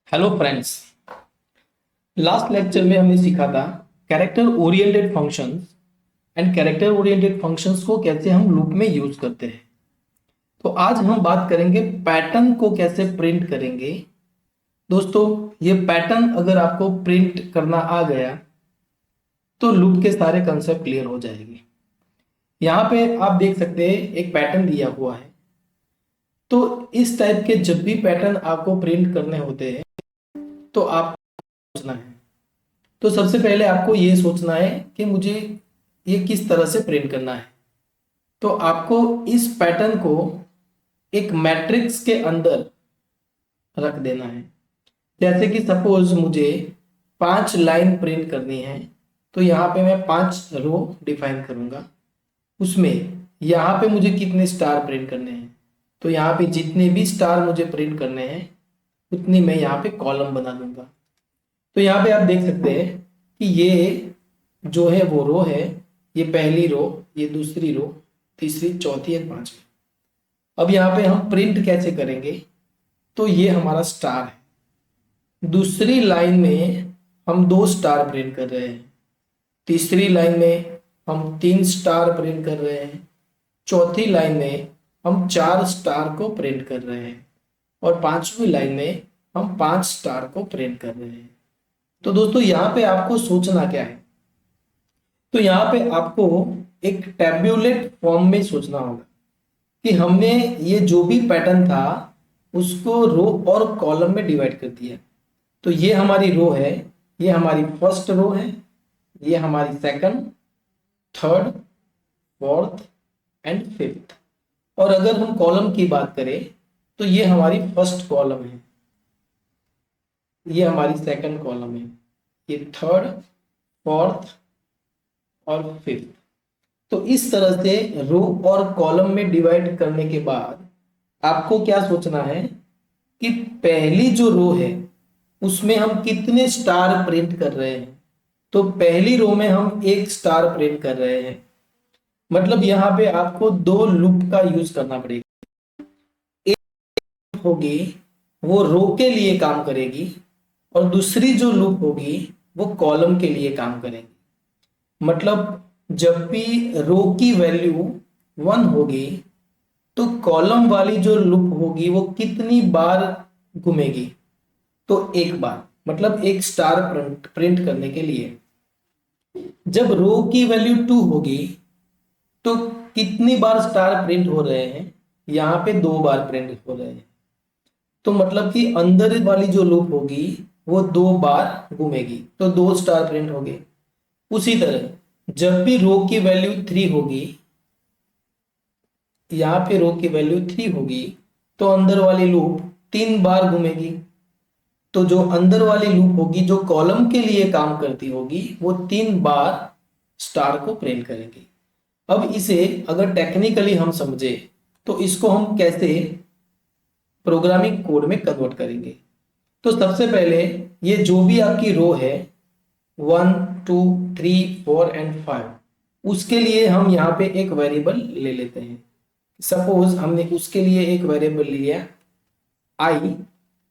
Hello friends. Last lecture में हमने सीखा था character oriented functions and character oriented functions को कैसे हम लूप में यूज करते हैं। तो आज हम बात करेंगे पैटर्न को कैसे प्रिंट करेंगे। दोस्तों, ये पैटर्न अगर आपको प्रिंट करना आ गया तो लूप के सारे कंसेप्ट क्लियर हो जाएंगे। यहाँ पे आप देख सकते हैं एक पैटर्न दिया हुआ है। तो इस टाइप के जब भी पैटर्न आपको प्रिंट करने होते हैं तो आप सोचना है। तो सबसे पहले आपको ये सोचना है कि मुझे ये किस तरह से प्रिंट करना है। तो आपको इस पैटर्न को एक मैट्रिक्स के अंदर रख देना है। जैसे कि सपोज मुझे 5 लाइन प्रिंट करनी है, तो यहाँ पे मैं 5 रो डिफाइन करूंगा। उसमें यहाँ पे मुझे कितने स्टार प्रिंट करने हैं, तो यहाँ पे जितने भी स्टार मुझे प्रिंट करने हैं उतनी मैं यहाँ पे कॉलम बना दूंगा। तो यहाँ पे आप देख सकते हैं कि ये जो है वो रो है, ये पहली रो, ये दूसरी रो, तीसरी, चौथी और पांचवी। अब यहाँ पे हम प्रिंट कैसे करेंगे, तो ये हमारा स्टार है। दूसरी लाइन में हम 2 स्टार प्रिंट कर रहे हैं, तीसरी लाइन में हम 3 स्टार प्रिंट कर रहे हैं, चौथी लाइन में हम 4 स्टार को प्रिंट कर रहे हैं और पांचवी लाइन में हम 5 स्टार को प्रिंट कर रहे हैं। तो दोस्तों यहाँ पे आपको सोचना क्या है, तो यहाँ पे आपको एक टैब्यूलेट फॉर्म में सोचना होगा कि हमने ये जो भी पैटर्न था उसको रो और कॉलम में डिवाइड कर दिया। तो ये हमारी रो है, ये हमारी फर्स्ट रो है, ये हमारी second, third, fourth and fifth. और अगर हम कॉलम की बात करें तो ये हमारी फर्स्ट कॉलम है, ये हमारी सेकंड कॉलम है, ये थर्ड, फोर्थ और फिफ्थ। तो इस तरह से रो और कॉलम में डिवाइड करने के बाद आपको क्या सोचना है कि पहली जो रो है उसमें हम कितने स्टार प्रिंट कर रहे हैं। तो पहली रो में हम 1 स्टार प्रिंट कर रहे हैं, मतलब यहाँ पे आपको 2 लूप का यूज करना पड़ेगा। एक होगी वो रो के लिए काम करेगी और दूसरी जो लूप होगी वो कॉलम के लिए काम करेगी। मतलब जब भी रो की वैल्यू 1 होगी तो कॉलम वाली जो लूप होगी वो कितनी बार घूमेगी, तो 1 बार, मतलब 1 स्टार प्रिंट करने के लिए। जब रो की वैल्यू 2 होगी तो कितनी बार स्टार प्रिंट हो रहे हैं, यहाँ पे 2 बार प्रिंट हो रहे हैं। तो मतलब कि अंदर वाली जो लूप होगी वो 2 बार घूमेगी, तो 2 स्टार प्रिंट हो गए। उसी तरह जब भी रो की वैल्यू 3 होगी, यहाँ पे रो की वैल्यू 3 होगी तो अंदर वाली लूप 3 बार घूमेगी। तो जो अंदर वाली लूप होगी जो कॉलम के लिए काम करती होगी वो 3 बार स्टार को प्रिंट करेगी। अब इसे अगर टेक्निकली हम समझे तो इसको हम कैसे प्रोग्रामिंग कोड में कन्वर्ट करेंगे। तो सबसे पहले ये जो भी आपकी रो है 1, 2, 3, 4 एंड 5, उसके लिए हम यहाँ पे एक वेरिएबल ले लेते हैं। सपोज हमने उसके लिए एक वेरिएबल लिया i,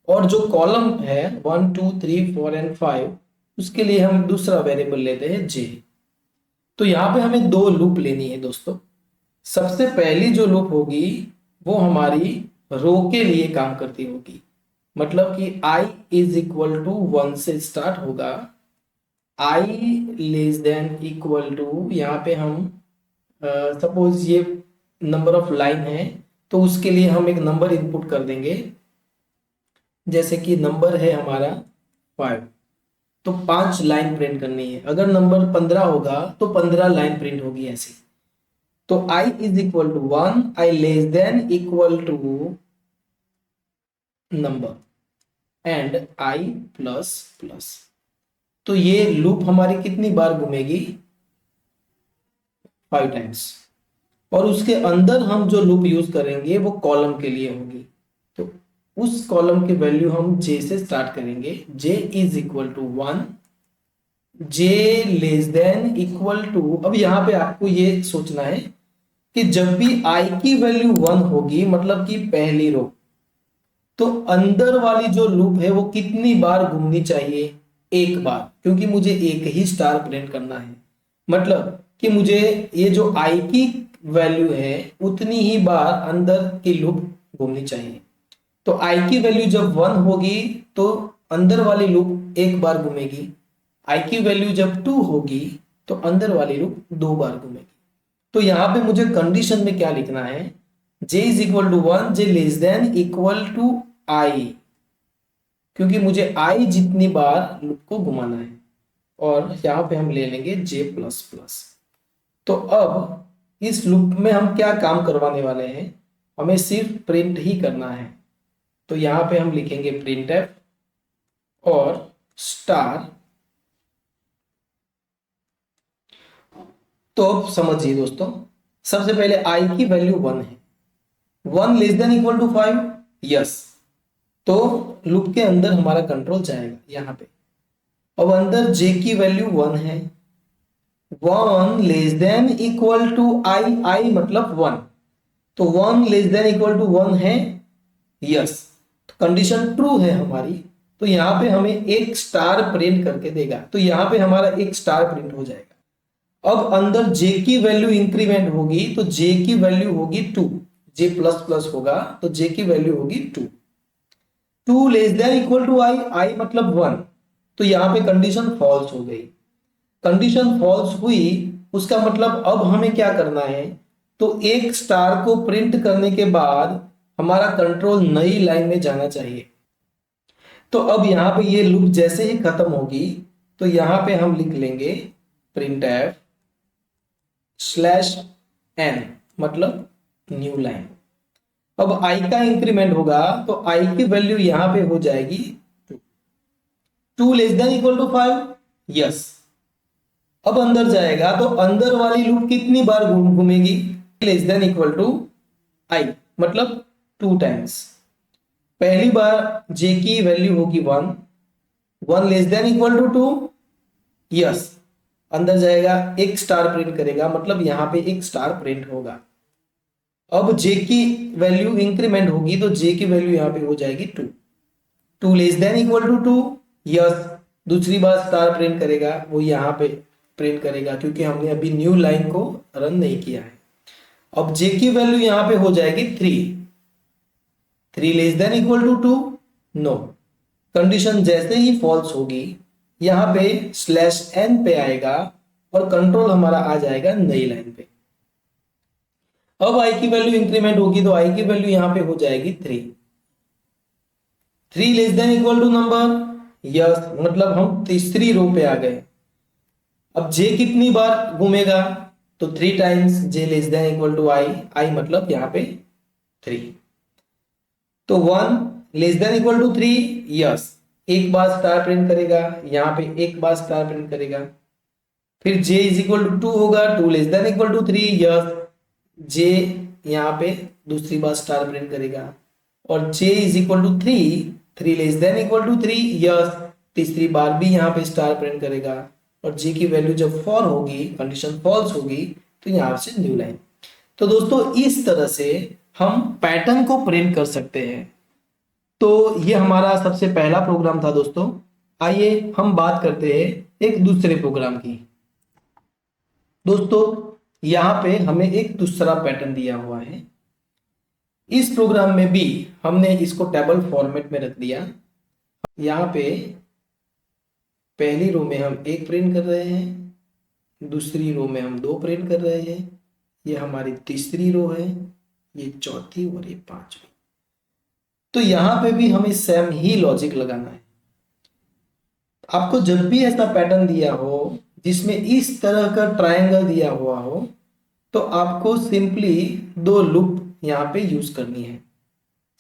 और जो कॉलम है 1, 2, 3, 4 एंड 5, उसके लिए हम दूसरा वेरिएबल लेते हैं j। तो यहाँ पे हमें 2 लूप लेनी है दोस्तों। सबसे पहली जो लूप होगी वो हमारी रो के लिए काम करती होगी, मतलब कि i इज इक्वल टू 1 से स्टार्ट होगा। i less than equal to, यहाँ पे हम सपोज ये नंबर ऑफ लाइन है तो उसके लिए हम एक नंबर इनपुट कर देंगे, जैसे कि नंबर है हमारा 5, तो 5 लाइन प्रिंट करनी है। अगर नंबर 15 होगा तो 15 लाइन प्रिंट होगी ऐसे। तो i is equal to 1, i less than equal to number and i plus plus. तो ये लूप हमारी कितनी बार घूमेगी, 5 टाइम्स। और उसके अंदर हम जो लूप यूज करेंगे वो कॉलम के लिए होगी। तो उस कॉलम की वैल्यू हम j से स्टार्ट करेंगे, j is equal to 1, j less than equal to. अब यहाँ पे आपको ये सोचना है कि जब भी i की वैल्यू 1 होगी, मतलब कि पहली रो, तो अंदर वाली जो लूप है वो कितनी बार घूमनी चाहिए? एक बार, क्योंकि मुझे एक ही स्टार प्रिंट करना है। मतलब कि मुझे ये जो आई की वैल्यू है उतनी ही बार अंदर की लूप घूमनी चाहिए। तो आई की वैल्यू जब 1 होगी तो अंदर वाली लूप एक बार घूमेगी। आई की वैल्यू जब 2 होगी तो अंदर वाली लूप 2 बार घूमेगी। तो यहाँ पे मुझे कंडीशन में क्या लिखना है? j is equal to 1, j less than equal to i, क्योंकि मुझे आई जितनी बार लूप को घुमाना है। और यहाँ पे हम ले लेंगे j प्लस प्लस। तो अब इस लूप में हम क्या काम करवाने वाले हैं? हमें सिर्फ प्रिंट ही करना है। तो यहाँ पे हम लिखेंगे प्रिंट एफ और स्टार। तो अब समझिए दोस्तों, सबसे पहले आई की वैल्यू 1 है। 1 less than equal to 5, yes. तो लूप के अंदर हमारा कंट्रोल जाएगा यहाँ पे। अब अंदर j की वैल्यू 1 है। 1 less than equal to i, i मतलब 1। तो 1 लेस देन इक्वल टू 1 है, यस। तो कंडीशन ट्रू है हमारी। तो यहाँ पे हमें एक स्टार प्रिंट करके देगा। तो यहाँ पे हमारा एक स्टार प्रिंट हो जाएगा। अब अंदर j की वैल्यू इंक्रीमेंट होगी तो j की वैल्यू होगी 2। j प्लस प्लस होगा तो j की वैल्यू होगी 2। 2 less than equal to i, i मतलब 1। तो यहाँ पे कंडीशन फॉल्स हो गई। कंडीशन फॉल्स हुई, उसका मतलब अब हमें क्या करना है? तो एक स्टार को प्रिंट करने के बाद हमारा कंट्रोल नई लाइन में जाना चाहिए। तो अब यहाँ पे ये लूप जैसे ही खत्म होगी तो यहाँ पे हम लिख लेंगे प्रिंट एफ स्लैश एन, मतलब न्यू लाइन। अब आई का इंक्रीमेंट होगा तो आई की वैल्यू यहां पे हो जाएगी 2 less than equal to 5, yes. अब अंदर जाएगा तो अंदर वाली लूप कितनी बार घूमेगी? लेस देन इक्वल टू आई मतलब 2 टाइम्स। पहली बार j की वैल्यू होगी 1, 1 less than equal to 2, yes. अंदर जाएगा, एक स्टार प्रिंट करेगा, मतलब यहां पे एक स्टार प्रिंट होगा। अब j की वैल्यू इंक्रीमेंट होगी तो j की वैल्यू यहां पे हो जाएगी 2, 2 less than equal to 2, yes. दूसरी बार स्टार प्रिंट करेगा, वो यहां पे प्रिंट करेगा क्योंकि हमने अभी न्यू लाइन को रन नहीं किया है। अब j की वैल्यू यहां पे हो जाएगी 3, 3 less than equal to 2, no. Condition जैसे ही फॉल्स होगी यहां पे स्लैश n पे आएगा और कंट्रोल हमारा आ जाएगा नई लाइन पे। अब i की वैल्यू इंक्रीमेंट होगी तो i की वैल्यू यहां पे हो जाएगी 3, 3 less than equal to number, yes. मतलब हम तीसरी रो पे आ गए। अब j कितनी बार घूमेगा? तो 3 times j less than equal to i, i मतलब यहां पे 3। तो 1 less than equal to 3, yes. एक बार स्टार प्रिंट करेगा, यहां पे एक बार स्टार प्रिंट करेगा। फिर j इज इक्वल टू 2 होगा, 2 less than equal to 3, yes. j यहाँ पे दूसरी बार स्टार प्रिंट करेगा। और j is equal to 3, 3 less than equal to 3, yes. तीसरी बार भी यहाँ पे स्टार प्रिंट करेगा। और j की वैल्यू जब 4 होगी, कंडीशन फॉल्स होगी, तो यहाँ से न्यू लाइन। तो दोस्तों इस तरह से हम पैटर्न को प्रिंट कर सकते हैं। तो ये हमारा सबसे पहला प्रोग्राम था दोस्तों। आइए हम बात करते हैं एक दूसरे प्रोग्राम की। दोस्तों यहाँ पे हमें एक दूसरा पैटर्न दिया हुआ है। इस प्रोग्राम में भी हमने इसको टेबल फॉर्मेट में रख दिया। यहाँ पे पहली रो में हम 1 प्रिंट कर रहे हैं, दूसरी रो में हम 2 प्रिंट कर रहे हैं, ये हमारी तीसरी रो है, ये चौथी और ये पांचवी। तो यहाँ पे भी हमें सेम ही लॉजिक लगाना है। आपको जब भी ऐसा पैटर्न दिया हो जिसमें इस तरह का ट्रायंगल दिया हुआ हो तो आपको सिंपली 2 लूप यहाँ पे यूज करनी है।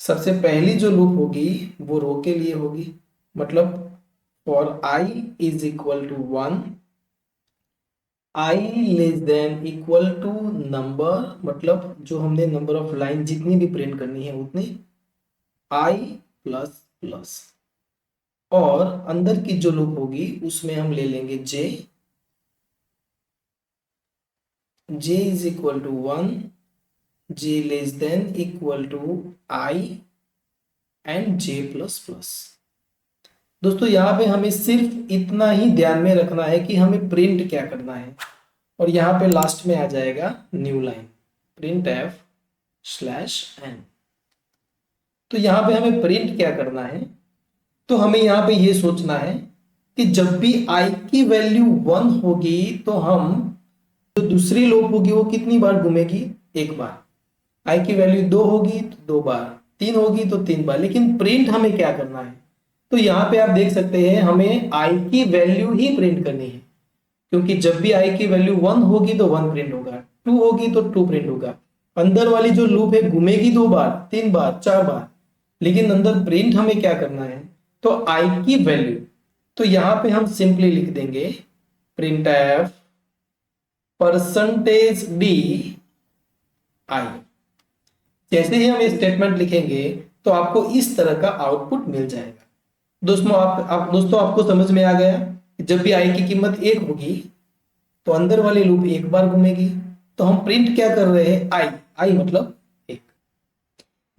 सबसे पहली जो लूप होगी वो रो के लिए होगी, मतलब for i is equal to 1, i less than equal to number, मतलब जो हमने नंबर ऑफ लाइन जितनी भी प्रिंट करनी है उतनी, i प्लस प्लस। और अंदर की जो लूप होगी उसमें हम ले लेंगे j, j is equal to 1, j less than equal to i and J plus plus. दोस्तों यहाँ पे हमें सिर्फ इतना ही ध्यान में रखना है कि हमें प्रिंट क्या करना है, और यहाँ पे लास्ट में आ जाएगा new line print F slash N. तो यहाँ पे हमें प्रिंट क्या करना है, तो हमें यहाँ पे ये सोचना है कि जब भी i की वैल्यू 1 होगी तो हम जो दूसरी लूप होगी वो कितनी बार घूमेगी, एक बार। i की वैल्यू 2 होगी तो 2 बार, 3 होगी तो 3 बार। लेकिन प्रिंट हमें क्या करना है, तो यहाँ पे आप देख सकते हैं हमें i की वैल्यू ही प्रिंट करनी है, क्योंकि जब भी i की वैल्यू 1 होगी तो 1 प्रिंट होगा, 2 होगी तो 2 प्रिंट होगा। अंदर वाली जो लूप है घूमेगी 2 बार, 3 बार, 4 बार, लेकिन अंदर प्रिंट हमें क्या करना है, तो i की वैल्यू। तो यहां पे हम सिंपली लिख देंगे print F percentage D I. जैसे ही हम ये स्टेटमेंट लिखेंगे तो आपको इस तरह का आउटपुट मिल जाएगा। दोस्तों आपको समझ में आ गया कि जब भी i की कीमत 1 होगी तो अंदर वाली लूप एक बार घूमेगी। तो हम प्रिंट क्या कर रहे हैं, i मतलब 1।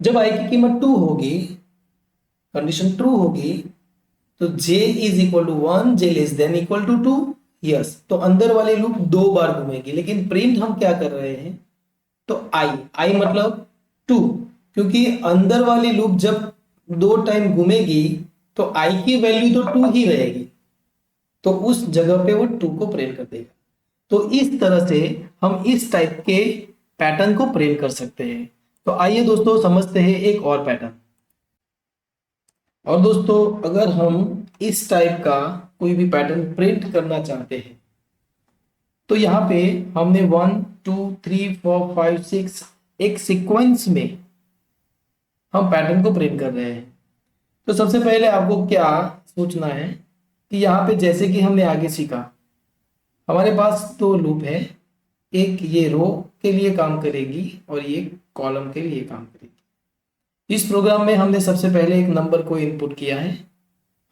जब i की कीमत 2 होगी, कंडीशन ट्रू होगी, तो j is equal to 1, j less than equal to 2, yes, तो अंदर वाली लूप 2 बार घूमेगी। लेकिन प्रिंट हम क्या कर रहे हैं, तो i मतलब 2, क्योंकि अंदर वाली लूप जब 2 टाइम घूमेगी तो i की वैल्यू तो 2 ही रहेगी, तो उस जगह पे वो 2 को प्रिंट कर देगा। तो इस तरह से हम इस टाइप के पैटर्न को प्रिंट कर सकते हैं। तो आइए दोस्तों समझते हैं एक और पैटर्न। और दोस्तों अगर हम इस टाइप का कोई भी पैटर्न प्रिंट करना चाहते हैं तो यहाँ पे हमने 1 2 3 4 5 6 एक सीक्वेंस में हम पैटर्न को प्रिंट कर रहे हैं। तो सबसे पहले आपको क्या सोचना है कि यहाँ पे जैसे कि हमने आगे सीखा, हमारे पास 2 लूप है, एक ये रो के लिए काम करेगी और ये कॉलम के लिए काम करेगी। इस प्रोग्राम में हमने सबसे पहले एक नंबर को इनपुट किया है।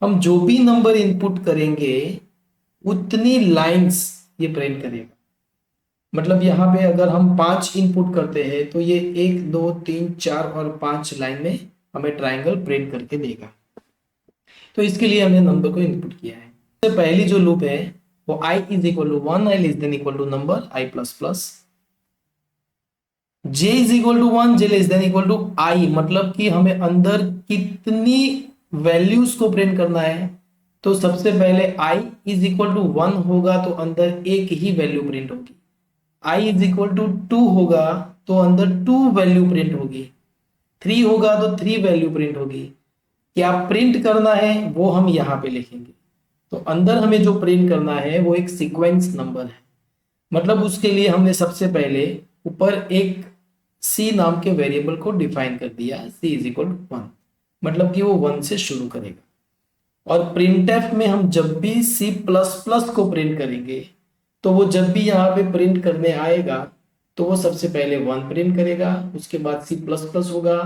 हम जो भी नंबर इनपुट करेंगे उतनी लाइंस ये प्रिंट करेगा। मतलब यहाँ पे अगर हम 5 इनपुट करते हैं तो ये 1 2 3 4 और 5 लाइन में हमें ट्राइंगल प्रिंट करके देगा। तो इसके लिए हमने नंबर को इनपुट किया है। तो पहली जो लूप है वो i is equal to 1, i less than equal to number i plus plus, j is equal to 1, j less than equal to i, मतलब कि हमें अंदर कितनी वैल्यूज को प्रिंट करना है। तो सबसे पहले i इज इक्वल टू 1 होगा तो अंदर एक ही वैल्यू प्रिंट होगी, i इज इक्वल टू 2 होगा तो अंदर 2 वैल्यू प्रिंट होगी, 3 होगा तो 3 वैल्यू प्रिंट होगी। क्या प्रिंट करना है वो हम यहाँ पे लिखेंगे। तो अंदर हमें जो प्रिंट करना है वो एक सीक्वेंस नंबर है। मतलब उसके लिए हमने सबसे पहले ऊपर एक c नाम के वेरिएबल को डिफाइन कर दिया, c इज इक्वल टू 1, मतलब कि वो 1 से शुरू करेगा। और प्रिंटफ में हम जब भी c प्लस प्लस को प्रिंट करेंगे तो वो जब भी यहाँ पे प्रिंट करने आएगा तो वो सबसे पहले 1 प्रिंट करेगा, उसके बाद c प्लस प्लस होगा,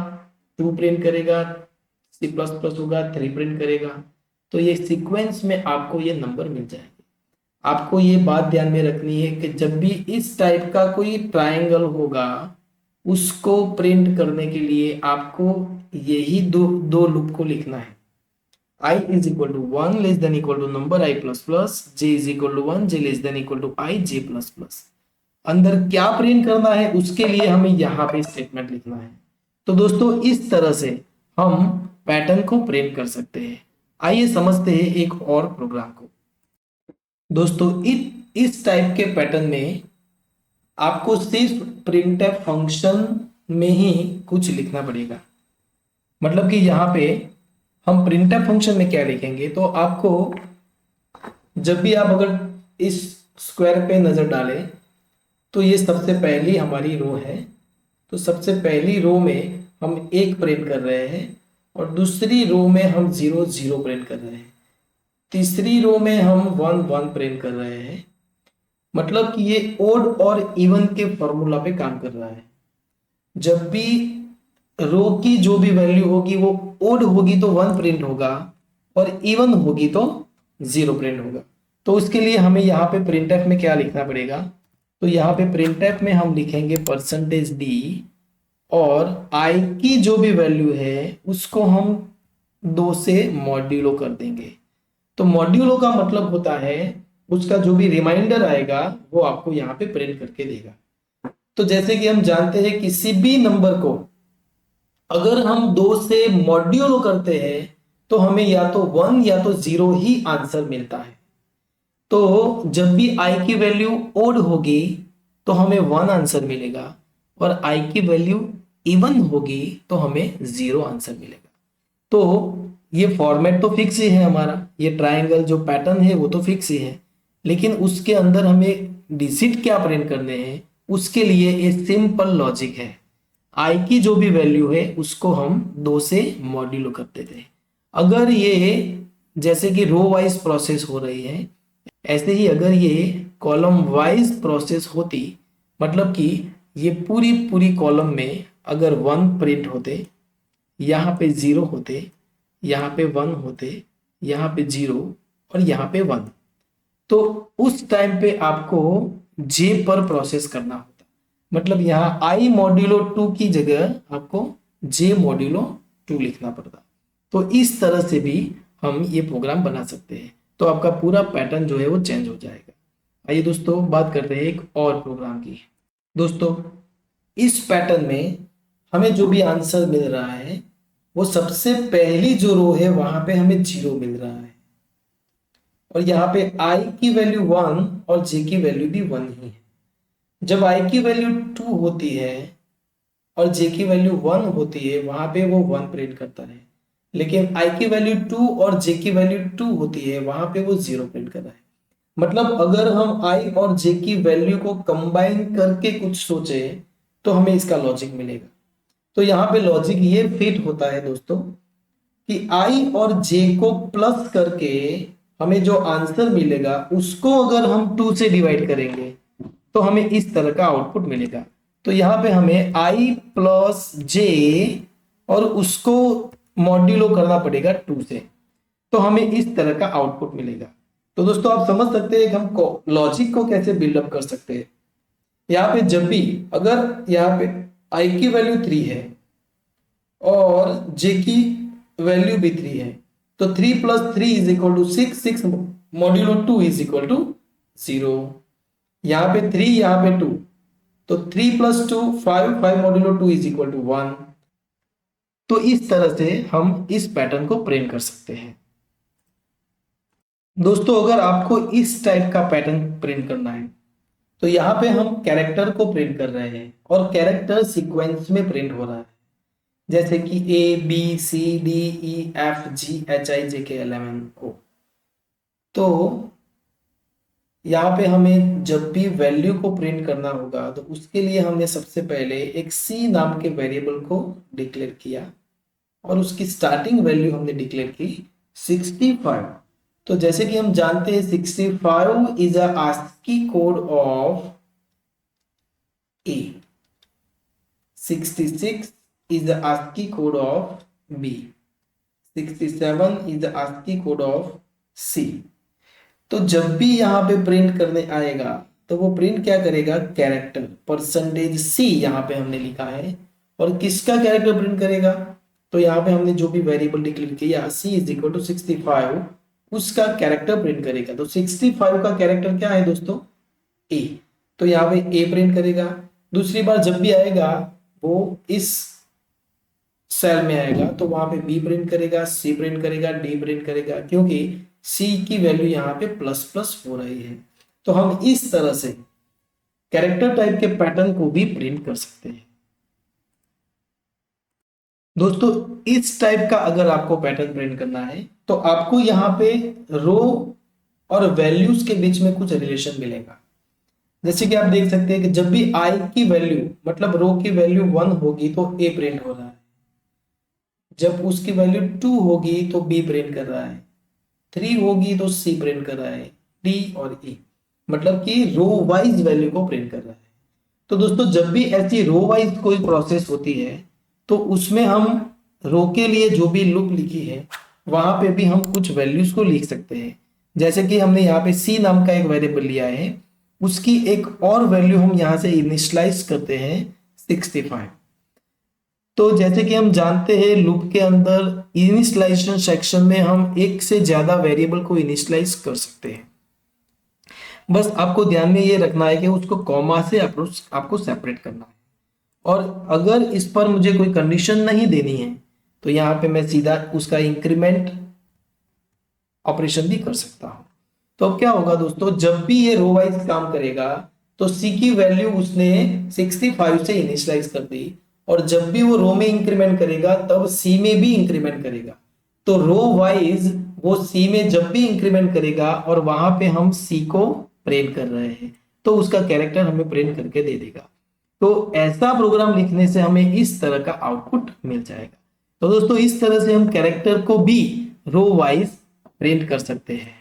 2 प्रिंट करेगा, c प्लस प्लस होगा, 3 प्रिंट करेगा। तो ये सीक्वेंस में आपको ये नंबर मिल जाएंगे। आपको ये बात ध्यान में रखनी है कि जब भी इस टाइप का कोई ट्रायंगल होगा उसको प्रिंट करने के लिए आपको यही दो लूप को लिखना है। i is equal to 1 less than equal to number i plus plus, j is equal to 1, j less than equal to i, j plus plus. अंदर क्या प्रिंट करना है उसके लिए हमें यहाँ पे स्टेटमेंट लिखना है। तो दोस्तों इस तरह से हम पैटर्न को प्रिंट कर सकते हैं। आइए समझते हैं एक और प्रोग्राम को। दोस्तों इस टाइप के पैटर्न में आपको सिर्फ प्रिंटफ फंक्शन में ही कुछ लिखना पड़ेगा। मतलब कि यहाँ पे हम प्रिंटफ फंक्शन में क्या लिखेंगे, तो आपको जब भी आप अगर इस स्क्वायर पे नजर डालें तो ये सबसे पहली हमारी रो है। तो सबसे पहली रो में हम 1 प्रिंट कर रहे हैं और दूसरी रो में हम 0 0 प्रिंट कर रहे हैं, तीसरी रो में हम 1 1 प्रिंट कर रहे हैं। मतलब कि ये ओड और इवन के फॉर्मूला पे काम कर रहा है। जब भी रो की जो भी वैल्यू होगी वो ओड होगी तो 1 प्रिंट होगा और इवन होगी तो 0 प्रिंट होगा। तो उसके लिए हमें यहाँ पे प्रिंटफ में क्या लिखना पड़ेगा, तो यहाँ पे प्रिंटफ में हम लिखेंगे परसेंटेज डी और i की जो भी वैल्यू है उसको हम 2 से मॉड्यूलो कर देंगे। तो मॉड्यूलो का मतलब होता है उसका जो भी रिमाइंडर आएगा वो आपको यहाँ पे प्रिंट करके देगा। तो जैसे कि हम जानते हैं किसी भी नंबर को अगर हम 2 से मॉड्यूलो करते हैं तो हमें या तो 1 या तो 0 ही आंसर मिलता है। तो जब भी i की वैल्यू ओड होगी तो हमें 1 आंसर मिलेगा और i की वैल्यू इवन होगी तो हमें 0 आंसर मिलेगा। तो ये फॉर्मेट तो फिक्स ही है हमारा, ये ट्रायंगल जो पैटर्न है वो तो फिक्स ही है, लेकिन उसके अंदर हमें डिजिट क्या प्रिंट करने हैं उसके लिए एक सिंपल लॉजिक है। i की जो भी वैल्यू है उसको हम 2 से मॉड्यूलो करते थे। अगर ये जैसे कि रो वाइज प्रोसेस हो रही है, ऐसे ही अगर ये कॉलम वाइज प्रोसेस होती, मतलब कि ये पूरी पूरी कॉलम में अगर 1 प्रिंट होते, यहाँ पे 0 होते, यहाँ पे 1 होते, यहाँ पे 0 और यहाँ पे 1, तो उस टाइम पे आपको j पर प्रोसेस करना होता। मतलब यहाँ i मॉड्यूलो 2 की जगह आपको j मॉड्यूलो 2 लिखना पड़ता। तो इस तरह से भी हम ये प्रोग्राम बना सकते हैं, तो आपका पूरा पैटर्न जो है वो चेंज हो जाएगा। आइए दोस्तों बात करते हैं एक और प्रोग्राम की। दोस्तों इस पैटर्न में हमें जो भी आंसर मिल रहा है वो सबसे पहली जो रो है वहां पे हमें 0 मिल रहा है और यहाँ पे i की वैल्यू 1 और j की वैल्यू भी 1 ही है। जब i की वैल्यू 2 होती है और j की वैल्यू 1 होती है वहां पे वो 1 प्रिंट करता है, लेकिन i की वैल्यू 2 और j की वैल्यू 2 होती है वहां पे वो 0 प्रिंट कर रहा है। मतलब अगर हम i और j की वैल्यू को कंबाइन करके कुछ सोचे तो हमें इसका लॉजिक मिलेगा। तो यहाँ पे लॉजिक ये फिट होता है दोस्तों कि i और j को प्लस करके हमें जो आंसर मिलेगा उसको अगर हम 2 से डिवाइड करेंगे तो हमें इस तरह का आउटपुट मिलेगा। तो यहाँ पे हमें i प्लस j और उसको मॉड्यूलो करना पड़ेगा 2 से, तो हमें इस तरह का आउटपुट मिलेगा। तो दोस्तों आप समझ सकते हैं कि हम लॉजिक को कैसे बिल्डअप कर सकते हैं। यहाँ पे जब भी अगर यहाँ पे i की वैल्यू 3 है और j की वैल्यू भी 3 है तो 3 plus 3 is equal to 6, 6 modulo 2 is equal to 0। यहाँ पे 3 यहाँ पे 2, तो 3 plus 2 5, 5 modulo 2 is equal to 1। तो इस तरह से हम इस पैटर्न को प्रिंट कर सकते हैं। दोस्तों अगर आपको इस टाइप का पैटर्न प्रिंट करना है तो यहाँ पे हम कैरेक्टर को प्रिंट कर रहे हैं और कैरेक्टर सीक्वेंस में प्रिंट हो रहा है, जैसे कि A B C D E F G H I J K L M N O। तो यहाँ पे हमें जब भी वैल्यू को प्रिंट करना होगा तो उसके लिए हमने सबसे पहले एक C नाम के वेरिएबल को डिक्लेयर किया और उसकी स्टार्टिंग वैल्यू हमने डिक्लेयर की 65। तो जैसे कि हम जानते हैं 65 is a ASCII code of A, 66 is the ASCII code of B, 67 is the ASCII code of C। तो जब भी यहाँ पे प्रिंट करने आएगा तो वो प्रिंट क्या करेगा, कैरेक्टर %C यहाँ पे हमने लिखा है और किसका कैरेक्टर प्रिंट करेगा, तो यहाँ पे हमने जो भी वेरिएबल डिक्लेयर किया C इज इक्वल टू 65 उसका कैरेक्टर प्रिंट करेगा। तो 65 का कैरेक्टर क्या है दोस्तों, A, तो यहाँ पे A प्रिंट करेगा। दूसरी बार जब भी आएगा वो इस सेल में आएगा तो वहां पे B प्रिंट करेगा, C प्रिंट करेगा, D प्रिंट करेगा, क्योंकि C की वैल्यू यहाँ पे प्लस प्लस हो रही है। तो हम इस तरह से कैरेक्टर टाइप के पैटर्न को भी प्रिंट कर सकते हैं। दोस्तों इस टाइप का अगर आपको पैटर्न प्रिंट करना है तो आपको यहाँ पे रो और वैल्यूज के बीच में कुछ रिलेशन मिलेगा। जैसे कि आप देख सकते हैं कि जब भी i की वैल्यू मतलब रो की वैल्यू 1 होगी तो A प्रिंट हो रहा है, जब उसकी वैल्यू 2 होगी तो B प्रिंट कर रहा है, 3 होगी तो C प्रिंट कर रहा है, D और E, मतलब कि रो वाइज वैल्यू को प्रिंट कर रहा है। तो दोस्तों जब भी ऐसी रो वाइज कोई प्रोसेस होती है तो उसमें हम रो के लिए जो भी लूप लिखी है वहां पे भी हम कुछ वैल्यूज को लिख सकते हैं। जैसे कि हमने यहाँ पे C नाम का एक वेरिएबल लिया है, उसकी एक और वैल्यू हम यहाँ से इनिशियलाइज करते हैं 65। तो जैसे कि हम जानते हैं लूप के अंदर इनिशियलाइजेशन सेक्शन में हम एक से ज्यादा वेरिएबल को इनिशियलाइज कर सकते हैं। बस आपको ध्यान में ये रखना है कि उसको कॉमा से आपको सेपरेट करना है। और अगर इस पर मुझे कोई कंडीशन नहीं देनी है तो यहाँ पे मैं सीधा उसका इंक्रीमेंट ऑपरेशन भी कर सकता हूं। तो अब क्या होगा दोस्तों, जब भी ये रो वाइज काम करेगा तो सी की वैल्यू उसने 65 से इनिशियलाइज कर दी, और जब भी वो रो में इंक्रीमेंट करेगा तब सी में भी इंक्रीमेंट करेगा। तो रो वाइज वो सी में जब भी इंक्रीमेंट करेगा और वहां पे हम सी को प्रिंट कर रहे हैं तो उसका कैरेक्टर हमें प्रिंट करके दे देगा। तो ऐसा प्रोग्राम लिखने से हमें इस तरह का आउटपुट मिल जाएगा। तो दोस्तों इस तरह से हम कैरेक्टर को भी रो वाइज प्रिंट कर सकते हैं।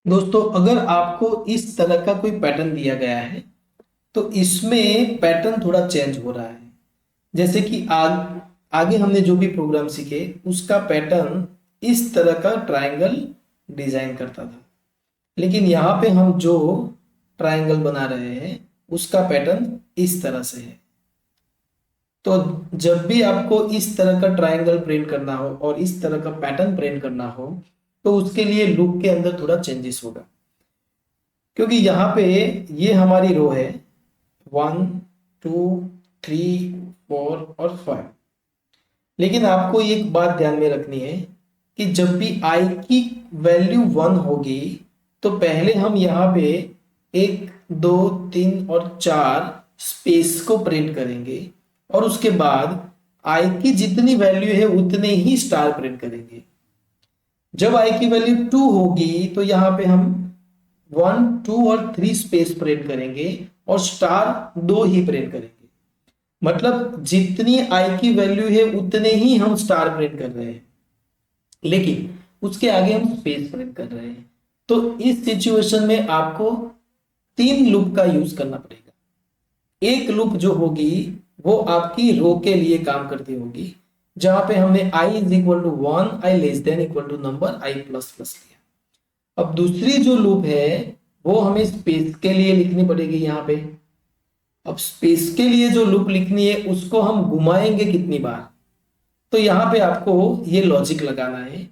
दोस्तों अगर आपको इस तरह का कोई पैटर्न दिया गया है तो इसमें पैटर्न थोड़ा चेंज हो रहा है। जैसे कि आगे हमने जो भी प्रोग्राम सीखे उसका पैटर्न इस तरह का ट्रायंगल डिजाइन करता था, लेकिन यहाँ पे हम जो ट्रायंगल बना रहे हैं उसका पैटर्न इस तरह से है। तो जब भी आपको इस तरह का ट्रायंगल प्रिंट करना हो और इस तरह का पैटर्न प्रिंट करना हो तो उसके लिए लूप के अंदर थोड़ा चेंजेस होगा, क्योंकि यहाँ पे ये हमारी रो है 1 2 3 4 और 5। लेकिन आपको एक बात ध्यान में रखनी है कि जब भी i की वैल्यू 1 होगी तो पहले हम यहाँ पे 1 2 3 और 4 स्पेस को प्रिंट करेंगे, और उसके बाद i की जितनी वैल्यू है उतने ही स्टार प्रिंट करेंगे। जब i की वैल्यू 2 होगी तो यहाँ पे हम 1 2 और 3 स्पेस प्रिंट करेंगे और स्टार 2 ही प्रिंट करेंगे। मतलब जितनी i की वैल्यू है उतने ही हम स्टार प्रिंट कर रहे हैं, लेकिन उसके आगे हम स्पेस प्रिंट कर रहे हैं। तो इस सिचुएशन में आपको 3 लूप का यूज करना पड़ेगा। एक लूप जो होगी वो आपकी रो के लिए काम करती होगी, जहां पे हमने i is equal to 1 i less than equal to number i plus plus लिया। अब दूसरी जो लूप है वो हमें स्पेस के लिए लिखनी पड़ेगी यहाँ पे। अब स्पेस के लिए जो लूप लिखनी है उसको हम घुमाएंगे कितनी बार, तो यहाँ पे आपको ये लॉजिक लगाना है।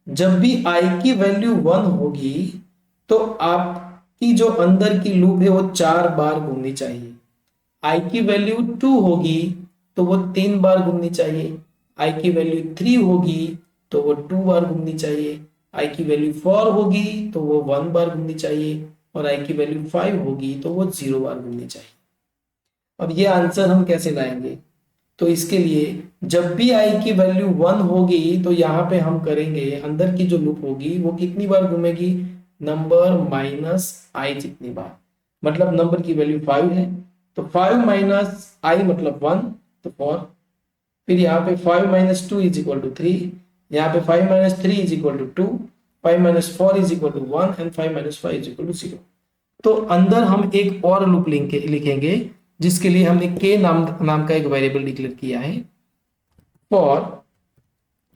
जब भी i की वैल्यू 1 होगी तो आपकी जो अंदर की लूप है वो 4 बार घूमनी चाहिए। i की वैल्यू 2 होगी तो वो 3 बार घूमनी चाहिए। i की वैल्यू 3 होगी तो वो 2 बार घूमनी चाहिए। i की वैल्यू 4 होगी तो वो 1 बार घूमनी चाहिए, और i की वैल्यू 5 होगी तो वो 0 बार घूमनी चाहिए। अब ये आंसर हम कैसे लाएंगे, तो इसके लिए जब भी i की वैल्यू 1 होगी तो यहाँ पे हम करेंगे अंदर की जो लूप होगी वो कितनी बार घूमेगी, नंबर माइनस i जितनी बार। मतलब नंबर की वैल्यू 5 है तो 5 माइनस i मतलब 1 तो 4। फिर यहाँ पे 5 माइनस 2 इज इक्वल टू 3, यहाँ पे 5 minus 3 is equal to 2, 5 minus 4 is equal to 1 and 5 minus 5 is equal to 0। तो अंदर हम एक और लूप लिखेंगे जिसके लिए हमने k नाम का एक वेरिएबल डिक्लेयर किया है। For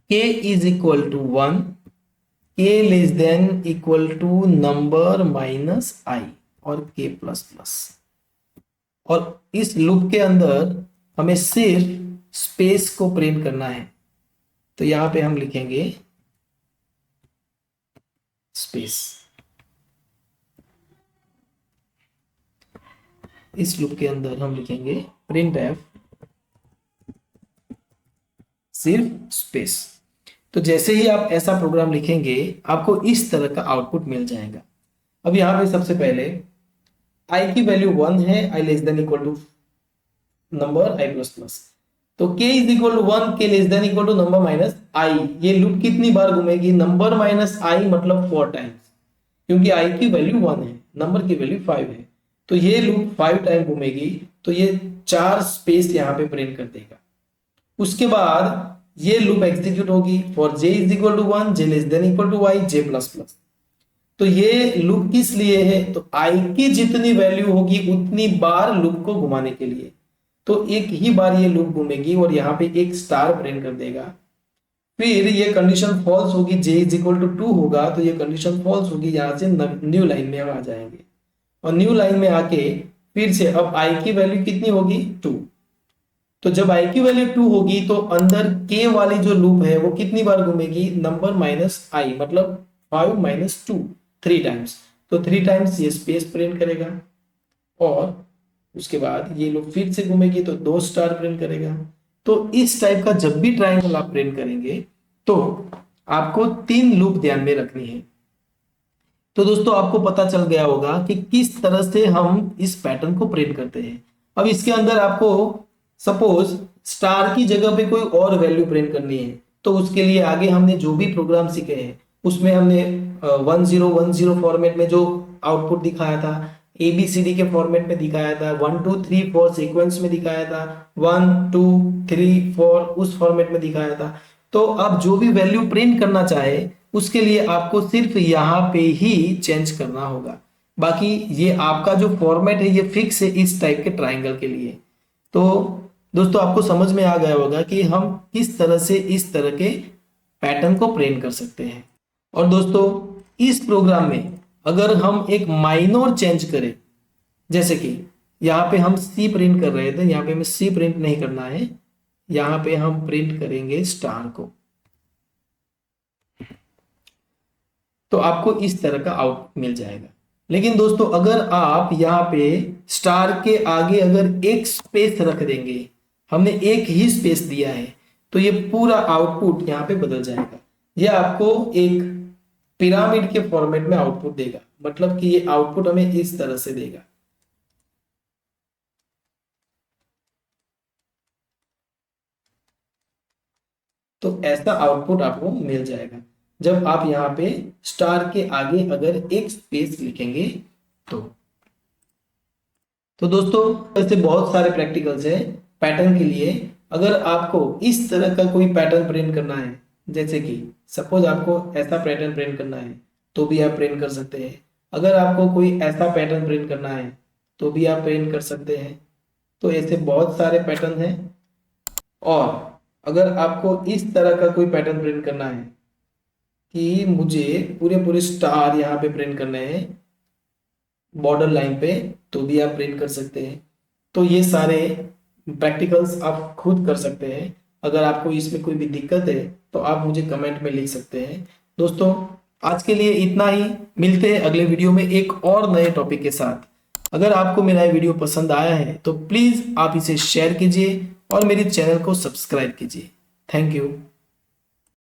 k is equal to 1, k less than equal to number minus i और k प्लस प्लस। और इस लूप के अंदर हमें सिर्फ स्पेस को प्रिंट करना है, तो यहां पे हम लिखेंगे स्पेस। इस लूप के अंदर हम लिखेंगे प्रिंट एफ सिर्फ स्पेस। तो जैसे ही आप ऐसा प्रोग्राम लिखेंगे आपको इस तरह का आउटपुट मिल जाएगा। अब यहां पे सबसे पहले i की वैल्यू 1 है, i less than equal to number i plus plus. तो k is equal to 1, k less than equal to number minus i। ये लूप कितनी बार घूमेगी, नंबर माइनस i मतलब 4 टाइम्स, क्योंकि i की वैल्यू 1 है, नंबर की वैल्यू 5 है। तो ये लूप 5 टाइम घूमेगी, तो ये 4 स्पेस यहाँ पे प्रिंट कर देगा। उसके बाद ये लूप एग्जीक्यूट होगी for j is equal to 1, j less than equal to y, j plus plus. तो ये लूप किस लिए है, तो i की जितनी वैल्यू होगी उतनी बार लूप को घुमाने के लिए। तो एक ही बार ये लूप घूमेगी और यहाँ पे एक स्टार प्रिंट कर देगा। फिर ये कंडीशन फॉल्स होगी, j इज इक्वल टू 2 होगा तो ये कंडीशन फॉल्स होगी, यहाँ से न्यू लाइन में हम आ जाएंगे और न्यू लाइन में आके फिर से अब आई की वैल्यू कितनी होगी 2। तो जब आई की वैल्यू 2 होगी तो अंदर के वाली जो लूप है वो कितनी बार घूमेगी, नंबर माइनस आई, मतलब 5 माइनस 2, 3 टाइम्स। तो 3 टाइम्स ये स्पेस प्रिंट करेगा और उसके बाद ये लूप फिर से घूमेगी तो 2 स्टार प्रिंट करेगा। तो इस टाइप का जब भी ट्राइंगल आप प्रिंट करेंगे तो आपको 3 लूप ध्यान में रखनी है। तो दोस्तों आपको पता चल गया होगा कि किस तरह से हम इस पैटर्न को प्रिंट करते हैं। अब इसके अंदर आपको सपोज स्टार की जगह पे कोई और वैल्यू प्रिंट करनी है, तो उसके लिए आगे हमने जो भी प्रोग्राम सीखे हैं उसमें हमने 1010 फॉर्मेट में जो आउटपुट दिखाया था, ABCD के फॉर्मेट में दिखाया था, 1 2 3 4 सीक्वेंस में दिखाया था, 1 2 3 4 उस फॉर्मेट में दिखाया था। तो आप जो भी वैल्यू प्रिंट करना चाहे उसके लिए आपको सिर्फ यहाँ पे ही चेंज करना होगा। बाकी ये आपका जो फॉर्मेट है ये फिक्स है इस टाइप के ट्राइंगल के लिए। तो दोस्तों आपको समझ में आ गया होगा कि हम किस तरह से इस तरह के पैटर्न को प्रिंट कर सकते हैं। और दोस्तों इस प्रोग्राम में अगर हम एक माइनर चेंज करें, जैसे कि यहाँ पे हम सी प्रिंट कर रहे थे, यहाँ पे हमें सी प्रिंट नहीं करना है, यहाँ पे हम प्रिंट करेंगे स्टार को, तो आपको इस तरह का आउटपुट मिल जाएगा। लेकिन दोस्तों अगर आप यहाँ पे स्टार के आगे अगर एक स्पेस रख देंगे, हमने एक ही स्पेस दिया है, तो ये पूरा आउटपुट यहाँ पे बदल जाएगा। ये आपको एक पिरामिड के फॉर्मेट में आउटपुट देगा, मतलब कि ये आउटपुट हमें इस तरह से देगा। तो ऐसा आउटपुट आपको मिल जाएगा जब आप यहाँ पे स्टार के आगे अगर एक स्पेस लिखेंगे तो। दोस्तों ऐसे बहुत सारे प्रैक्टिकल्स हैं पैटर्न के लिए। अगर आपको इस तरह का कोई पैटर्न प्रिंट करना है, जैसे कि सपोज आपको ऐसा पैटर्न प्रिंट करना है तो भी आप प्रिंट कर सकते हैं। अगर आपको कोई ऐसा पैटर्न प्रिंट करना है तो भी आप प्रिंट कर सकते हैं। तो ऐसे बहुत सारे पैटर्न हैं। और अगर आपको इस तरह का कोई पैटर्न प्रिंट करना है कि मुझे पूरे पूरे स्टार यहाँ पे प्रिंट करने हैं बॉर्डर लाइन पे, तो भी आप प्रिंट कर सकते हैं। तो ये सारे प्रैक्टिकल्स आप खुद कर सकते हैं। अगर आपको इसमें कोई भी दिक्कत है तो आप मुझे कमेंट में लिख सकते हैं। दोस्तों आज के लिए इतना ही, मिलते हैं अगले वीडियो में एक और नए टॉपिक के साथ। अगर आपको मेरा वीडियो पसंद आया है तो प्लीज़ आप इसे शेयर कीजिए और मेरे चैनल को सब्सक्राइब कीजिए। Thank you.